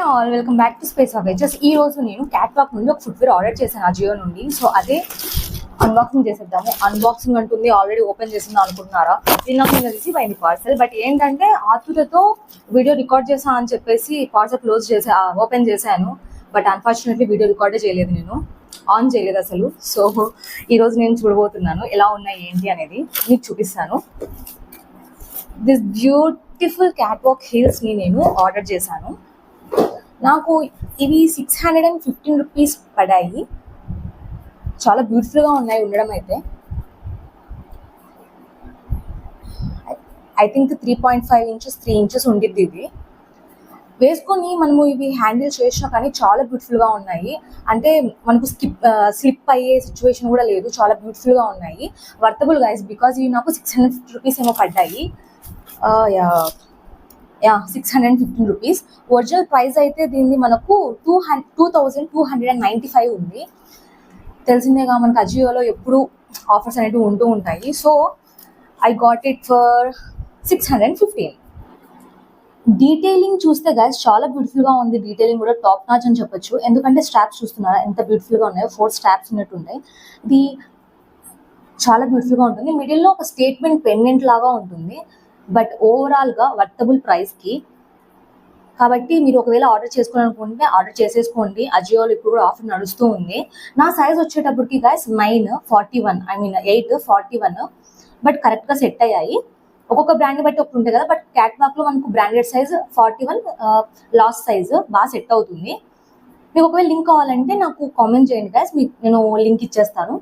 All welcome back to space of హెచెస్. ఈ రోజు నేను క్యాట్ వాక్ నుండి ఒక ఫుట్వేర్ ఆర్డర్ చేశాను అజియో నుండి. సో అదే అన్బాక్సింగ్ చేసేద్దాము. అన్బాక్సింగ్ అంటుంది ఆల్రెడీ ఓపెన్ చేసిందా అనుకుంటున్నారా? ఇది నాకు ఇంకా రిసీవ్ అయింది పార్సల్. బట్ ఏంటంటే ఆతురతో వీడియో రికార్డ్ చేసా అని చెప్పేసి పార్సల్ క్లోజ్ చేసి ఓపెన్ చేశాను. బట్ అన్ఫార్చునేట్లీ వీడియో రికార్డే చేయలేదు, నేను ఆన్ చేయలేదు అసలు. సో ఈరోజు నేను చూడబోతున్నాను ఎలా ఉన్నాయి ఏంటి అనేది మీకు చూపిస్తాను. This beautiful cat walk heels ని నేను ఆర్డర్ చేశాను. నాకు ఇవి 615 రూపీస్ పడాయి. చాలా బ్యూటిఫుల్గా ఉన్నాయి ఉండడం అయితే. ఐ థింక్ 3.5 ఇంచెస్ 3 ఇంచెస్ ఉండిద్ది. ఇది వేసుకొని మనము ఇవి హ్యాండిల్ చేసినా కానీ చాలా బ్యూటిఫుల్గా ఉన్నాయి. అంటే మనకు స్లిప్ అయ్యే సిచ్యువేషన్ కూడా లేదు. చాలా బ్యూటిఫుల్గా ఉన్నాయి. వర్తబుల్ గైస్, బికాజ్ ఇవి నాకు 650 రూపీస్ ఏమో పడ్డాయి. 615 రూపీస్. ఒరిజినల్ ప్రైస్ అయితే దీన్ని మనకు 2295 ఉంది. తెలిసిందేగా మనకు అజియోలో ఎప్పుడు ఆఫర్స్ అనేవి ఉంటూ ఉంటాయి. So I got it for 615. Detailing చూస్తే గైస్ చాలా బ్యూటిఫుల్గా ఉంది. డీటెయిలింగ్ కూడా టాప్ నాచ్ అని చెప్పొచ్చు. ఎందుకంటే స్ట్రాప్స్ చూస్తున్నారా ఎంత బ్యూటిఫుల్గా ఉన్నాయో. 4 స్ట్రాప్స్ ఉన్నట్టు ఉంటాయి. ఇది చాలా బ్యూటిఫుల్గా ఉంటుంది. మిడిల్లో ఒక స్టేట్మెంట్ పెండెంట్ లాగా ఉంటుంది. బట్ ఓవరాల్గా వర్తబుల్ ప్రైస్కి. కాబట్టి మీరు ఒకవేళ ఆర్డర్ చేసుకోవాలనుకుంటే ఆర్డర్ చేసేసుకోండి. అజియోలో ఇప్పుడు కూడా ఆఫర్ నడుస్తూ ఉంది. నా సైజ్ వచ్చేటప్పటికి గైస్ 941, 841. బట్ కరెక్ట్గా సెట్ అయ్యాయి. ఒక్కొక్క బ్రాండ్ బట్టి ఒకటి ఉంటాయి కదా. బట్ క్యాట్ వాక్లో మనకు బ్రాండెడ్ సైజ్ 41 లాస్ట్ సైజ్ బాగా సెట్ అవుతుంది. మీకు ఒకవేళ లింక్ కావాలంటే నాకు కామెంట్ చేయండి గైస్, నేను లింక్ ఇచ్చేస్తాను.